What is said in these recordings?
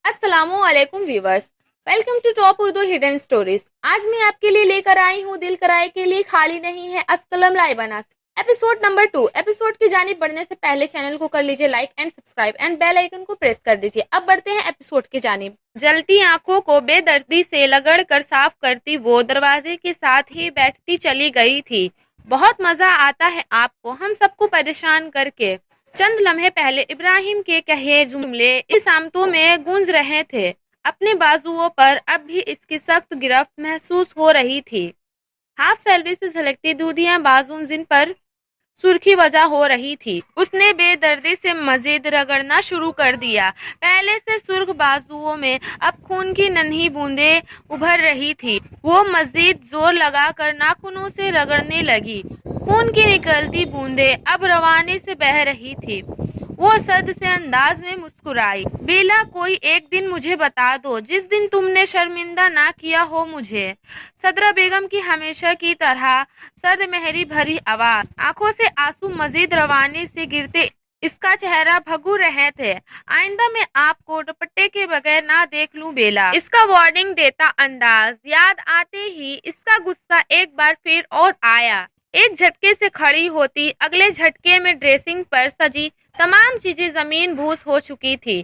السلام علیکم viewers, welcome to top Urdu hidden stories. آج میں آپ کے لیے لے کر آئی ہوں دل کرائے کے لیے خالی نہیں ہے اسکلم لائبانا سے ایپیسوڈ نمبر 2۔ ایپیسوڈ کی جانب بڑھنے سے پہلے چینل کو کر لیجیے like and subscribe and bell icon کو پریس کر دیجیے۔ اب بڑھتے ہیں ایپیسوڈ کی جانب۔ جلتی آنکھوں کو بے دردی سے رگڑ کر صاف کرتی وہ دروازے کے ساتھ ہی بیٹھتی چلی گئی تھی۔ بہت مزہ آتا ہے آپ کو ہم سب کو پریشان کر کے۔ چند لمحے پہلے ابراہیم کے کہے جملے اس سمتوں میں گونج رہے تھے۔ اپنے بازوؤں پر اب بھی اس کی سخت گرفت محسوس ہو رہی تھی۔ ہاف سیلری سے جھلکتی دودھیاں بازو جن پر سرخی وجہ ہو رہی تھی۔ اس نے بے دردی سے مزید رگڑنا شروع کر دیا۔ پہلے سے سرخ بازوؤں میں اب خون کی ننھی بوندیں ابھر رہی تھی۔ وہ مزید زور لگا کر ناخنوں سے رگڑنے لگی۔ خون کی نکلتی بوندیں اب روانے سے بہہ رہی تھی۔ وہ سرد سے انداز میں مسکرائی۔ بیلا، کوئی ایک دن مجھے بتا دو جس دن تم نے شرمندہ نہ کیا ہو مجھے۔ صدرہ بیگم کی ہمیشہ کی طرح سرد مہری بھری آواز۔ آنکھوں سے آنسو مزید روانے سے گرتے اس کا چہرہ بھگو رہے تھے۔ آئندہ میں آپ کو دوپٹے کے بغیر نہ دیکھ لوں بیلا۔ اس کا وارننگ دیتا انداز یاد آتے ہی اس کا غصہ ایک بار پھر اور آیا۔ ایک جھٹکے سے کھڑی ہوتی، اگلے جھٹکے میں ڈریسنگ پر سجی تمام چیزیں زمین بوس ہو چکی تھی۔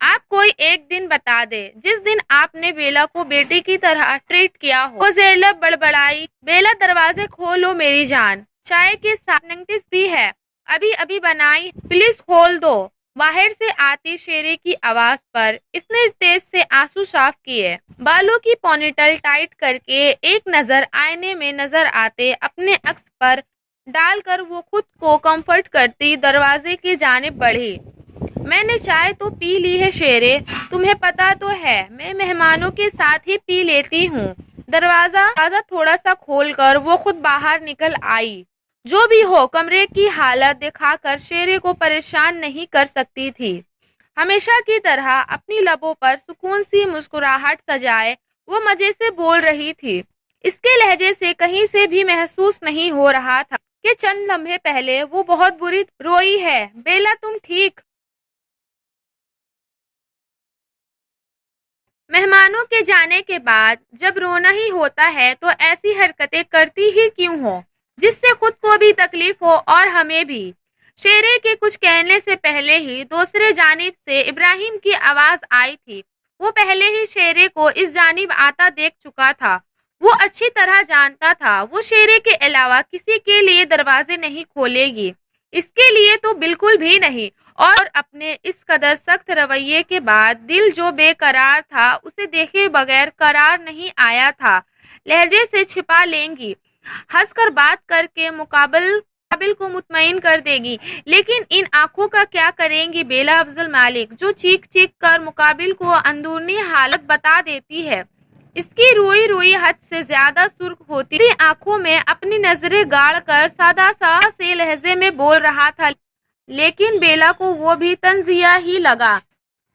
آپ کوئی ایک دن بتا دے جس دن آپ نے بیلا کو بیٹی کی طرح ٹریٹ کیا ہو۔ وہ زیرلب بڑبڑائی۔ بیلا، دروازے کھولو میری جان، چائے کے ساتھ ننگٹس بھی ہے، ابھی ابھی بنائی، پلیز کھول دو۔ باہر سے آتی شیرے کی آواز پر اس نے تیز سے آنسو صاف کیے۔ بالوں کی پونی ٹیل ٹائٹ کر کے ایک نظر آئینے میں نظر آتے اپنے عکس پر ڈال کر وہ خود کو کمفرٹ کرتی دروازے کی جانب بڑھی۔ میں نے چائے تو پی لی ہے شیرے، تمہیں پتا تو ہے میں مہمانوں کے ساتھ ہی پی لیتی ہوں۔ دروازہ تھوڑا سا کھول کر وہ خود باہر نکل آئی۔ جو بھی ہو، کمرے کی حالت دکھا کر شیرے کو پریشان نہیں کر سکتی تھی۔ ہمیشہ کی طرح اپنی لبوں پر سکون سی مسکراہٹ سجائے وہ مزے سے بول رہی تھی۔ اس کے لہجے سے کہیں سے بھی محسوس نہیں ہو رہا تھا کہ چند لمحے پہلے وہ بہت بری روئی ہے۔ بیلا، تم ٹھیک؟ مہمانوں کے جانے کے بعد جب رونا ہی ہوتا ہے تو ایسی حرکتیں کرتی ہی کیوں ہو جس سے خود کو بھی تکلیف ہو اور ہمیں بھی۔ شیرے کے کچھ کہنے سے پہلے ہی دوسرے جانب سے ابراہیم کی آواز آئی تھی۔ وہ پہلے ہی شیرے کو اس جانب آتا دیکھ چکا تھا۔ وہ اچھی طرح جانتا تھا وہ شیرے کے علاوہ کسی کے لیے دروازے نہیں کھولے گی، اس کے لیے تو بالکل بھی نہیں۔ اور اپنے اس قدر سخت رویے کے بعد دل جو بے قرار تھا اسے دیکھے بغیر قرار نہیں آیا تھا۔ لہجے سے چھپا لیں گی، ہنس کر بات کر کے مقابل کو مطمئن کر دے گی، لیکن ان آنکھوں کا کیا کریں گی بیلا افضل مالک جو چیخ چیخ کر مقابل کو اندرونی حالت بتا دیتی ہے۔ اس کی روئی حد سے زیادہ سرخ ہوتی آنکھوں میں اپنی نظریں گاڑ کر سادہ سا سے لہجے میں بول رہا تھا، لیکن بیلا کو وہ بھی طنزیہ ہی لگا۔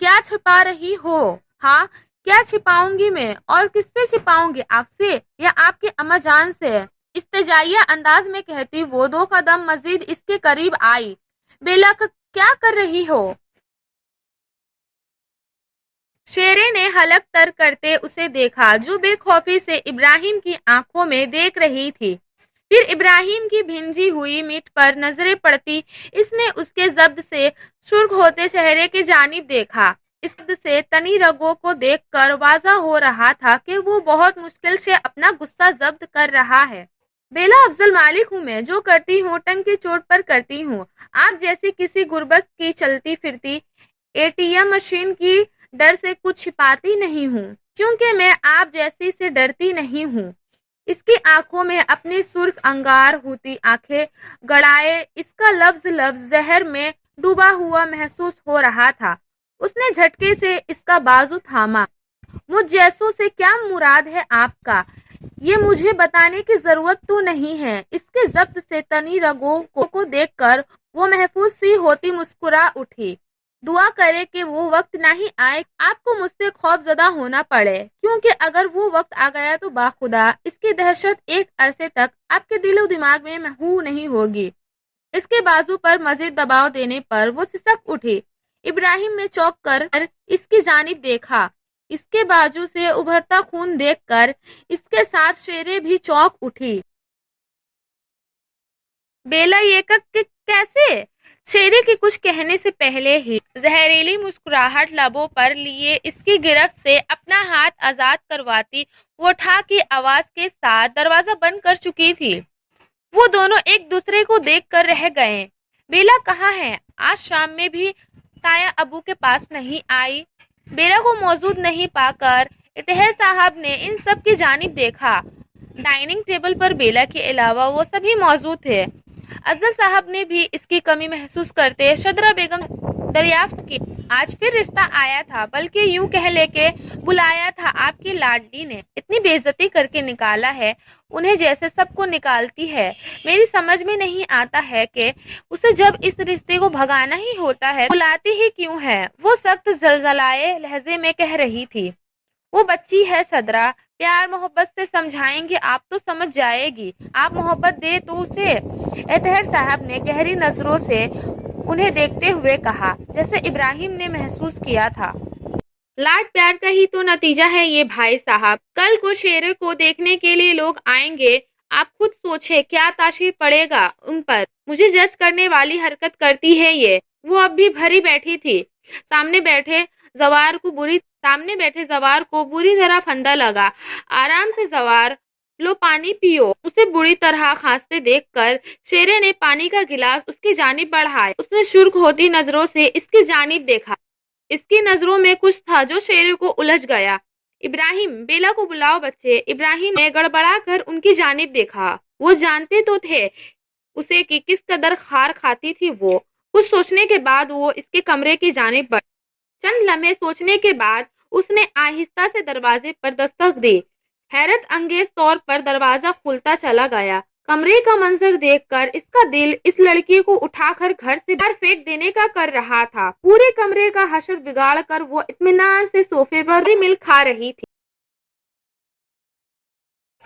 کیا چھپا رہی ہو؟ ہاں، کیا چھپاؤں گی میں؟ اور کس سے چھپاؤں گی؟ آپ سے یا آپ کی اماں جان سے؟ استجائیہ انداز میں کہتی وہ 2 قدم مزید اس کے قریب آئی۔ بیلا، کیا کر رہی ہو؟ شیرے نے حلق تر کرتے اسے دیکھا جو بے خوفی سے ابراہیم کی آنکھوں میں دیکھ رہی تھی۔ پھر ابراہیم کی بھنجی ہوئی میٹ پر نظریں پڑتی اس نے اس کے ضبط سے سرخ ہوتے چہرے کی جانب دیکھا۔ اس سے تنی رگوں کو دیکھ کر واضح ہو رہا تھا کہ وہ بہت مشکل سے اپنا غصہ ضبط کر رہا ہے۔ بیلا افضل مالک ہوں میں، جو کرتی ہوں ٹنگ کی چوٹ پر کرتی ہوں۔ آپ جیسی کسی غربت کی چلتی پھرتی اے ٹی ایم مشین کی ڈر سے کچھ چھپاتی نہیں ہوں، کیونکہ میں آپ جیسی سے ڈرتی نہیں ہوں۔ اس کی آنکھوں میں اپنی سرخ انگار ہوتی آنکھیں گڑائے اس کا لفظ زہر میں ڈوبا ہوا محسوس ہو رہا تھا۔ اس نے جھٹکے سے اس کا بازو تھاما۔ مجھ جیسوں سے کیا مراد ہے آپ کا؟ یہ مجھے بتانے کی ضرورت تو نہیں ہے۔ اس کے ضبط سے تنی رگوں کو دیکھ کر وہ محفوظ سی ہوتی مسکرا اٹھی۔ دعا کرے کہ وہ وقت نہیں آئے آپ کو مجھ سے خوف زدہ ہونا پڑے، کیونکہ اگر وہ وقت آ گیا تو باخدا اس کی دہشت ایک عرصے تک آپ کے دل و دماغ میں محو نہیں ہوگی۔ اس کے بازو پر مزید دباؤ دینے پر وہ سسک اٹھی۔ ابراہیم نے چونک کر اس کی جانب دیکھا۔ اس کے بازو سے ابھرتا خون دیکھ کر اس کے ساتھ شیرے بھی چونک اٹھی۔ بیلا یہ کیسے؟ شیرے کے کچھ کہنے سے پہلے ہی زہریلی مسکراہٹ لبوں پر لیے اس کی گرفت سے اپنا ہاتھ آزاد کرواتی وہ ٹھا کی آواز کے ساتھ دروازہ بند کر چکی تھی۔ وہ دونوں ایک دوسرے کو دیکھ کر رہ گئے۔ بیلا کہاں ہے؟ آج شام میں بھی تایا ابو کے پاس نہیں آئی؟ بیلا کو موجود نہیں پا کر اطہر صاحب نے ان سب کی جانب دیکھا۔ ڈائننگ ٹیبل پر بیلا کے علاوہ وہ سبھی موجود تھے۔ افضل صاحب نے بھی اس کی کمی محسوس کرتے شدرا بیگم دریافت کی۔ آج پھر رشتہ آیا تھا، بلکہ یوں کہہ لے کے بلایا تھا۔ آپ کی لاڈلی نے اتنی بے عزتی کر کے نکالا ہے انہیں جیسے سب کو نکالتی ہے۔ میری سمجھ میں نہیں آتا ہے کہ اسے جب اس رشتے کو بھگانا ہی ہوتا ہے بلاتی ہی کیوں ہے؟ وہ سخت زلزلائے لہجے میں کہہ رہی تھی۔ وہ بچی ہے صدرا، پیار محبت سے سمجھائیں گے آپ تو سمجھ جائے گی۔ آپ محبت دے تو اسے۔ اطہر صاحب نے گہری نظروں سے انہیں دیکھتے ہوئے کہا، جیسے ابراہیم نے محسوس کیا تھا۔ لاڈ پیار کا ہی تو نتیجہ ہے یہ بھائی صاحب۔ کل کو شیرے کو دیکھنے کے لیے لوگ آئیں گے، آپ خود سوچیں کیا تاثیر پڑے گا ان پر۔ مجھے جج کرنے والی حرکت کرتی ہے یہ۔ وہ اب بھی بھری بیٹھی تھی۔ سامنے بیٹھے زوار کو بری طرح پھندہ لگا۔ آرام سے زوار، لو پانی پیو۔ اسے بری طرح کھانستے دیکھ کر شیرے نے پانی کا گلاس اس کی جانب بڑھایا۔ اس نے سرخ ہوتی نظروں سے اس کی جانب دیکھا۔ اس کی نظروں میں کچھ تھا جو شیرے کو الجھ گیا۔ ابراہیم، بیلا کو بلاؤ بچے۔ ابراہیم نے گڑبڑا کر ان کی جانب دیکھا۔ وہ جانتے تو تھے اسے کہ کس قدر خار کھاتی تھی وہ۔ کچھ سوچنے کے بعد وہ اس کے کمرے کی جانب بڑھ۔ چند لمحے سوچنے کے بعد اس نے آہستہ سے دروازے پر دستک دی۔ حیرت انگیز طور پر دروازہ کھلتا چلا گیا۔ کمرے کا منظر دیکھ کر اس کا دل اس لڑکی کو اٹھا کر گھر سے باہر پھینک دینے کا کر رہا تھا۔ پورے کمرے کا حشر بگاڑ کر وہ اطمینان سے صوفے پر مل کھا رہی تھی۔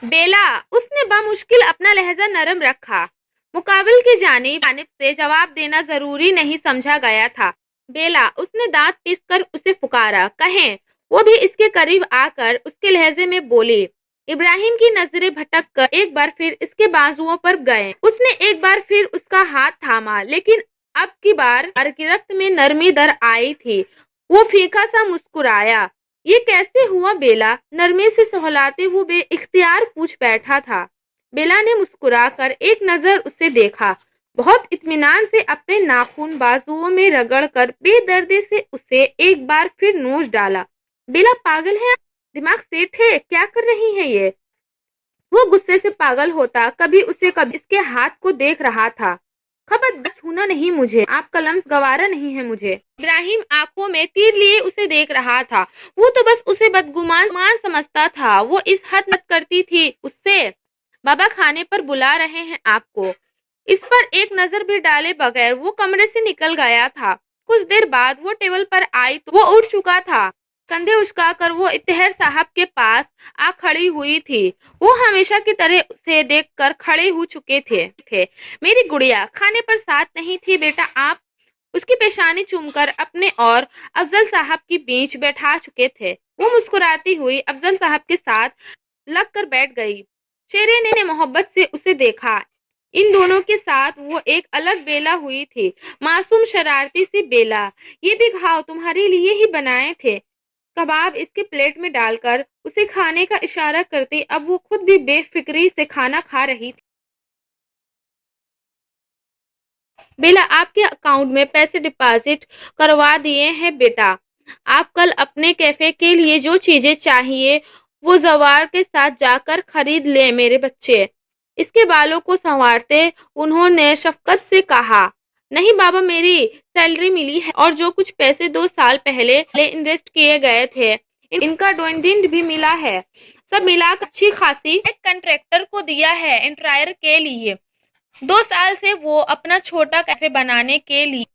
بیلا، اس نے بامشکل اپنا لہجہ نرم رکھا۔ مقابل کی جانب سے جواب دینا ضروری نہیں سمجھا گیا تھا۔ بیلا، اس نے دانت پیس کر اسے پکارا۔ کہیں۔ وہ بھی اس کے قریب آ کر اس کے لہجے میں بولی۔ ابراہیم کی نظریں بھٹک کر ایک بار پھر اس کے بازوؤں پر گئے۔ اس نے ایک بار پھر اس کا ہاتھ تھاما، لیکن اب کی بار گرفت میں نرمی در آئی تھی۔ وہ پھیکا سا مسکرایا۔ یہ کیسے ہوا بیلا؟ نرمی سے سہلاتے وہ بے اختیار پوچھ بیٹھا تھا۔ بیلا نے مسکرا کر ایک نظر اسے دیکھا، بہت اطمینان سے اپنے ناخن بازوؤں میں رگڑ کر بے دردی سے اسے ایک بار پھر نوچ ڈالا۔ بیلا، پاگل ہے؟ دماغ سیٹ ہے؟ کیا کر رہی ہے یہ؟ وہ غصے سے پاگل ہوتا، کبھی اسے کبھی اس کے ہاتھ کو دیکھ رہا تھا۔ خبردار چھونا نہیں مجھے، آپ کا لمس گوارا نہیں ہے مجھے۔ ابراہیم آنکھوں میں تیر لیے اسے دیکھ رہا تھا۔ وہ تو بس اسے بدگمان سمجھتا تھا۔ وہ اس حد مت کرتی تھی اس سے۔ بابا کھانے پر بلا رہے ہیں آپ کو۔ اس پر ایک نظر بھی ڈالے بغیر وہ کمرے سے نکل گیا تھا۔ کچھ دیر بعد وہ ٹیبل پر آئی تو وہ اٹھ چکا تھا۔ کندھے اچکا کر وہ اطہر صاحب کے پاس آ کھڑی ہوئی تھی۔ وہ ہمیشہ کی طرح اسے دیکھ کر کھڑے ہو چکے تھے۔ میری گڑیا، کھانے پر ساتھ نہیں تھی بیٹا آپ؟ اس کی پیشانی چوم کر اپنے اور افضل صاحب کے بیچ بیٹھا چکے تھے۔ وہ مسکراتی ہوئی افضل صاحب کے ساتھ لگ کر بیٹھ گئی۔ شیرے نے محبت سے اسے دیکھا۔ ان دونوں کے ساتھ وہ ایک الگ بیلا ہوئی تھی، معصوم شرارتی سی بیلا۔ یہ بھی گھاؤ تمہارے لیے ہی بنائے تھے۔ کباب اس کے پلیٹ میں ڈال کر اسے کھانے کا اشارہ کرتے اب وہ خود بھی بے فکری سے کھانا کھا رہی تھی۔ بیلا، آپ کے اکاؤنٹ میں پیسے ڈپازٹ کروا دیے ہیں بیٹا۔ آپ کل اپنے کیفے کے لیے جو چیزیں چاہیے وہ زوار کے ساتھ جا کر خرید لیں میرے بچے۔ اس کے بالوں کو سنوارتے انہوں نے شفقت سے کہا۔ نہیں بابا، میری سیلری ملی ہے اور جو کچھ پیسے 2 سال پہلے انویسٹ کیے گئے تھے ان کا ڈویڈنڈ بھی ملا ہے۔ سب ملا کر اچھی خاصی ایک کنٹریکٹر کو دیا ہے انٹرائر کے لیے۔ 2 سال سے وہ اپنا چھوٹا کیفے بنانے کے لیے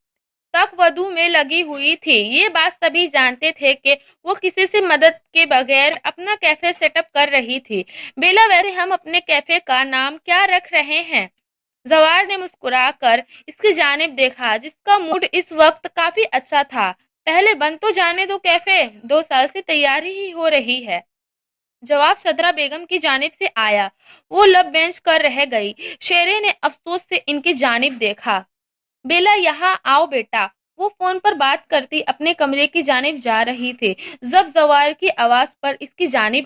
تک ودو میں لگی ہوئی تھی۔ یہ بات سبھی جانتے تھے کہ وہ کسی سے مدد کے بغیر اپنا کیفے سیٹ اپ کر رہی تھی۔ بیلا، ویسے ہم اپنے کیفے کا نام کیا رکھ رہے ہیں؟ زوار نے مسکرا کر اس کی جانب دیکھا جس کا موڈ اس وقت کافی اچھا تھا۔ پہلے بند تو جانے دو کیفے، 2 سال سے تیاری ہی ہو رہی ہے۔ جواب صدرہ بیگم کی جانب سے آیا۔ وہ لب بینچ کر رہ گئی۔ شیرے نے افسوس سے ان کی جانب دیکھا۔ بیلا یہاں آؤ بیٹا۔ وہ فون پر بات کرتی اپنے کمرے کی جانب جا رہی تھی جب زوال کی آواز پر اس کی جانب